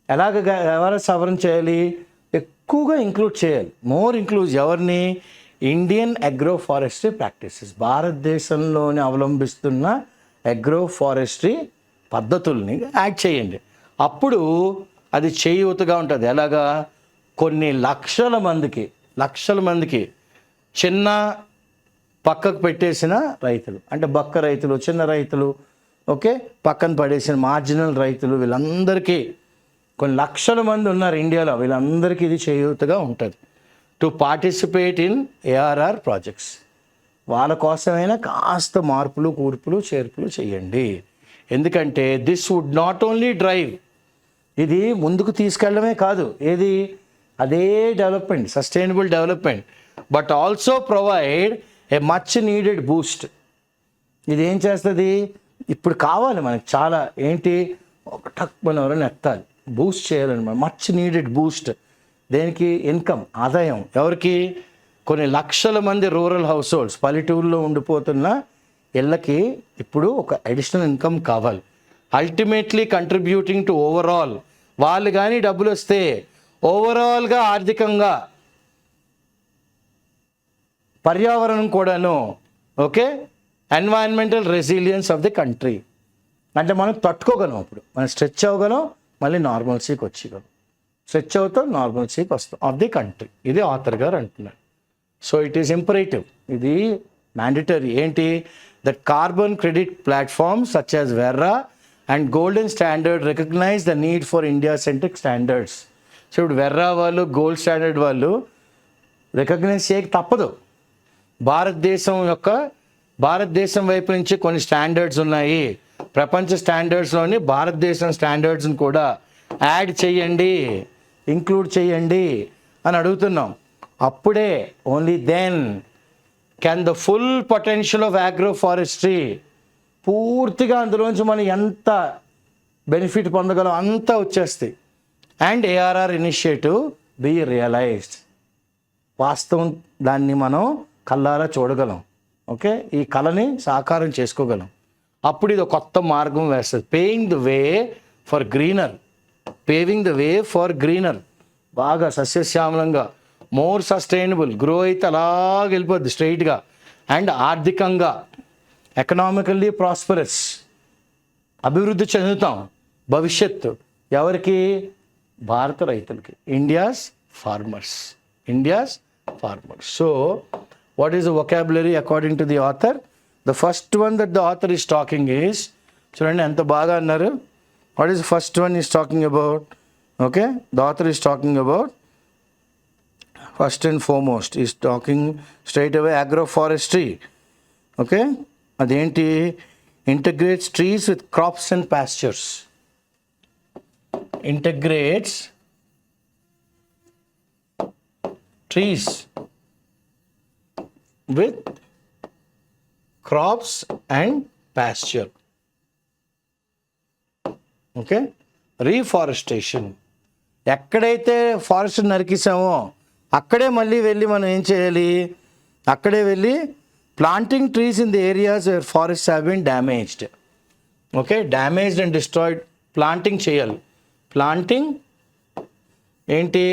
Speaker 1: ఎవరు సవరణ చేయాలి? ఎక్కువగా ఇంక్లూడ్ చేయాలి, మోర్ ఇంక్లూజివ్. ఎవరిని? ఇండియన్ అగ్రో ఫారెస్ట్రీ ప్రాక్టీసెస్, భారతదేశంలోని అవలంబిస్తున్న అగ్రో ఫారెస్ట్రీ పద్ధతుల్ని యాడ్ చేయండి. అప్పుడు అది చేయూతగా ఉంటుంది. ఎలాగా? కొన్ని లక్షల మందికి చిన్న పక్కకు పెట్టేసిన రైతులు, అంటే బక్క రైతులు, చిన్న రైతులు, ఓకే, పక్కన పడేసిన మార్జినల్ రైతులు, వీళ్ళందరికీ కొన్ని లక్షల మంది ఉన్నారు ఇండియాలో, వీళ్ళందరికీ ఇది చేయూతగా ఉంటుంది. To participate in ARR projects. వాళ్ళ కోసమైనా కాస్త మార్పులు, కూర్పులు, చేర్పులు చేయండి. ఎందుకంటే this would not only drive, ఇది ముందుకు తీసుకెళ్ళడమే కాదు, ఏది అదే development, sustainable development, but also provide a much needed boost. ఇది ఏం చేస్తుంది? ఇప్పుడు కావాలి మనకి చాలా, ఏంటి, ఒక టక్ మనం ఎవరైనా ఎత్తాలి, బూస్ట్ చేయాలన్నమాట, మచ్ నీడెడ్ బూస్ట్. దేనికి? ఇన్కమ్, ఆదాయం. ఎవరికి? కొన్ని లక్షల మంది రూరల్ హౌస్ హోల్డ్స్, పల్లెటూరులో ఉండిపోతున్న ఇళ్ళకి ఇప్పుడు ఒక అడిషనల్ ఇన్కమ్ కావాలి. అల్టిమేట్లీ కంట్రిబ్యూటింగ్ టు ఓవరాల్, వాళ్ళు కానీ డబ్బులు వస్తే ఓవరాల్గా ఆర్థికంగా, పర్యావరణం కూడాను, okay, environmental resilience of the country. అంటే మనం తట్టుకోగలం, అప్పుడు మనం స్ట్రెచ్ అవ్వగలం, మళ్ళీ నార్మల్సీకి వచ్చేయగలం, స్ట్రెచ్ అవుతాం, నార్మల్సీకి వస్తాం ఆఫ్ ది కంట్రీ. ఇది ఆథర్ గారు అంటున్నారు. సో ఇట్ ఈస్ ఇంపరేటివ్, ఇది మ్యాండేటరీ. ఏంటి? That carbon credit platforms such as Verra and golden standard recognize the need for India centric standards. So ఇప్పుడు వెర్రా వాళ్ళు, గోల్డ్ స్టాండర్డ్ వాళ్ళు రికగ్నైజ్ చేయక తప్పదు. భారతదేశం వైపు నుంచి కొన్ని స్టాండర్డ్స్ ఉన్నాయి, ప్రపంచ స్టాండర్డ్స్లోని భారతదేశం స్టాండర్డ్స్ని కూడా యాడ్ చేయండి, ఇంక్లూడ్ చేయండి అని అడుగుతున్నాం. అప్పుడే, only then can the full potential of agroforestry, పూర్తిగా అందులోంచి మనం ఎంత బెనిఫిట్ పొందగలం అంతా వచ్చేస్తాయి. And ARR initiative be realised, వాస్తవం దాన్ని మనం కళ్ళారా చూడగలం, ఓకే, ఈ కళని సాకారం చేసుకోగలం. అప్పుడు ఇది ఒక కొత్త మార్గం వేస్తుంది. Paving the way for greener, బాగా సస్యశ్యామలంగా, మోర్ సస్టైనబుల్ గ్రో అయితే అలాగ వెళ్ళిపోద్ది స్ట్రైట్గా. అండ్ ఆర్థికంగా ఎకనామికల్లీ ప్రాస్పరస్, అభివృద్ధి చెందుతాం. భవిష్యత్తు ఎవరికి? భారత రైతులకి, India's farmers. So what is the vocabulary according to the author? The first one that the author is talking is, చూడండి ఎంత బాగా అన్నారు. What is the first one is talking about? Okay, the author is talking about, first and foremost is talking straight away agroforestry. Okay, అదేంటి? Integrates trees with crops and pastures. Integrates trees with crops and pasture. Okay, reforestation. ఎక్కడైతే forest నరికిసామో అక్కడే మళ్ళీ వెళ్ళి మనం ఏం చేయాలి? అక్కడే వెళ్ళి planting trees in the areas where forest have been damaged. Okay, damaged and destroyed, planting చేయాలి. ప్లాంటింగ్ ఏంటి?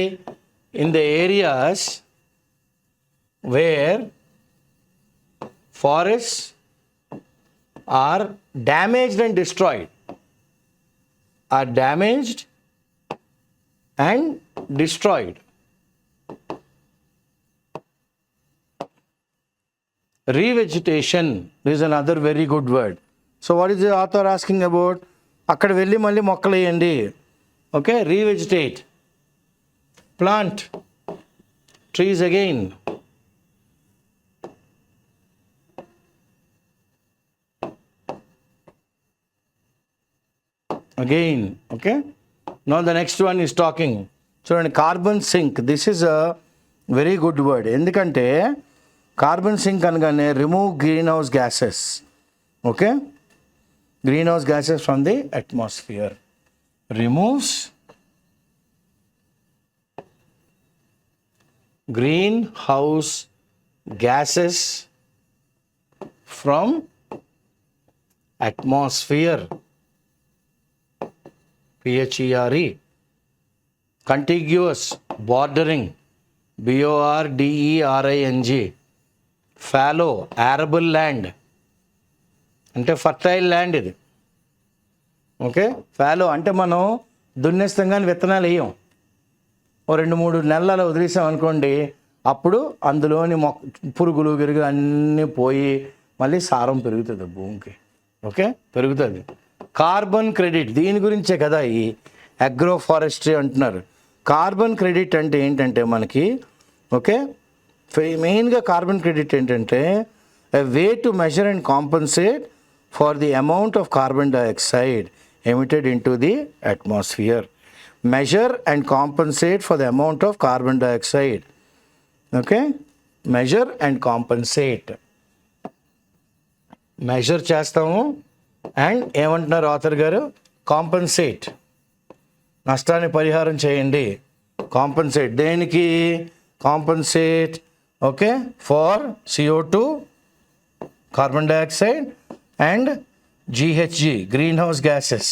Speaker 1: In the areas where forests are damaged and destroyed, Revegetation is another very good word. So what is the author asking about? అక్కడ వెళ్ళి మళ్ళీ మొక్కలు వేయండి. Okay, revegetate, plant trees again. Okay, now the next one is talking, చూడండి, carbon sync. This is a very good word. ఎందుకంటే carbon sync అనగానే remove green house gases. Okay, green house gases from the atmosphere, removes green house gases from atmosphere, PHERE, contiguous, bordering, BORDERING, fallow, arable land, అంటే fertile land ఇది. Okay, follow అంటే మనం దున్నేస్తాం కానీ విత్తనాలు వేయం. ఓ 2-3 నెలలు వదిలేసాం అనుకోండి, అప్పుడు అందులోని పురుగులు గిరుగులు అన్నీ పోయి మళ్ళీ సారం పెరుగుతుంది భూమికి. ఓకే, పెరుగుతుంది. కార్బన్ క్రెడిట్, దీని గురించే కదా ఈ అగ్రో ఫారెస్ట్రీ అంటున్నారు. కార్బన్ క్రెడిట్ అంటే ఏంటంటే మనకి, ఓకే, మెయిన్గా కార్బన్ క్రెడిట్ ఏంటంటే a way to measure and compensate for the amount of carbon dioxide emitted into the atmosphere. Measure and compensate for the amount of carbon dioxide. Okay, measure and compensate. Measure చేస్తాము and ఏమంటున్నారు author గారు, compensate, నష్టాన్ని పరిహారం చేయండి. Compensate దేనికి? Compensate, okay, for CO2, carbon dioxide, and GHG, greenhouse gases,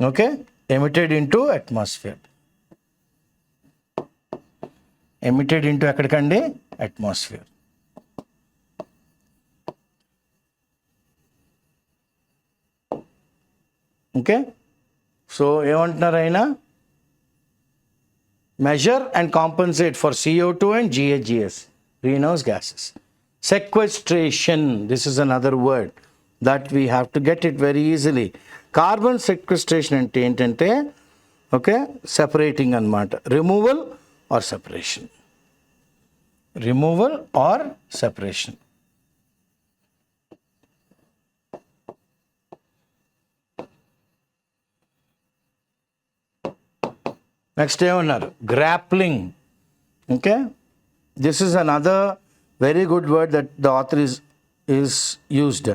Speaker 1: okay, emitted into atmosphere. Emitted into ఎక్కడికండి? Atmosphere. Okay, so ఏమంటున్నారు ఆయన? Measure and compensate for CO2 and GHGs, greenhouse gases. Sequestration, this is another word that we have to get it very easily. Carbon sequestration అంటే ఏంటంటే, okay, separating అన్నమాట. Removal or separation, removal or separation. Next ఏమన్నారు? Grappling. Okay, this is another very good word that the author is used.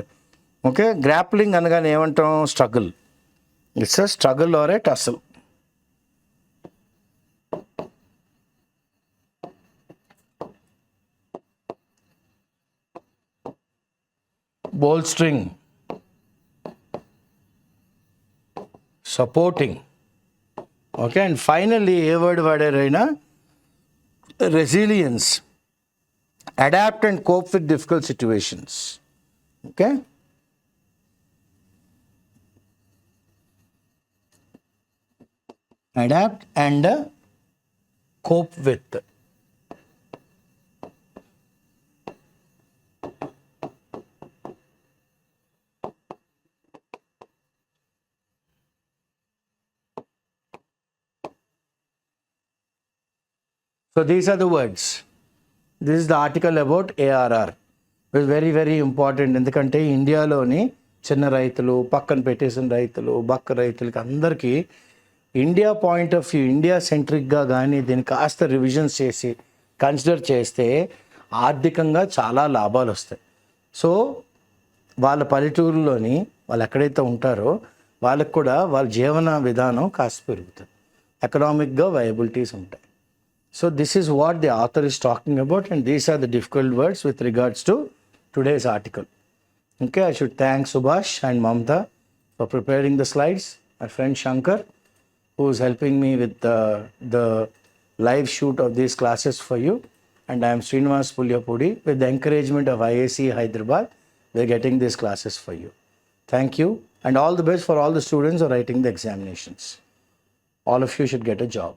Speaker 1: Okay, grappling అనగానే ఏమంటాం? Struggle. It's a struggle or a tussle. Bolstering, supporting. Okay, and finally ఏ word వాడారైనా? Resilience, adapt and cope with difficult situations. Okay, adapt and cope with. So these are the words. This is the article about ARR. It is very very important. ఎందుకంటే ఇండియాలోని చిన్న రైతులు, పక్కన పెట్టేసిన రైతులు, బక్క రైతులకి అందరికీ India point of view, India సెంట్రిక్గా కానీ దీన్ని కాస్త రివిజన్స్ చేసి కన్సిడర్ చేస్తే ఆర్థికంగా చాలా లాభాలు వస్తాయి. సో వాళ్ళ పల్లెటూరులోని వాళ్ళు ఎక్కడైతే ఉంటారో వాళ్ళకు కూడా వాళ్ళ జీవన విధానం కాస్త పెరుగుతుంది, ఎకనామిక్గా వయబిలిటీస్ ఉంటాయి. So this is what the author is talking about, and these are the difficult words with regards to today's article. Okay, I should thank Subhash and Mamata for preparing the slides. My friend Shankar, who is helping me with the live shoot of these classes for you. And I am Srinivas Pulyapudi. With the encouragement of IAC Hyderabad, we are getting these classes for you. Thank you, and all the best for all the students who are writing the examinations. All of you should get a job.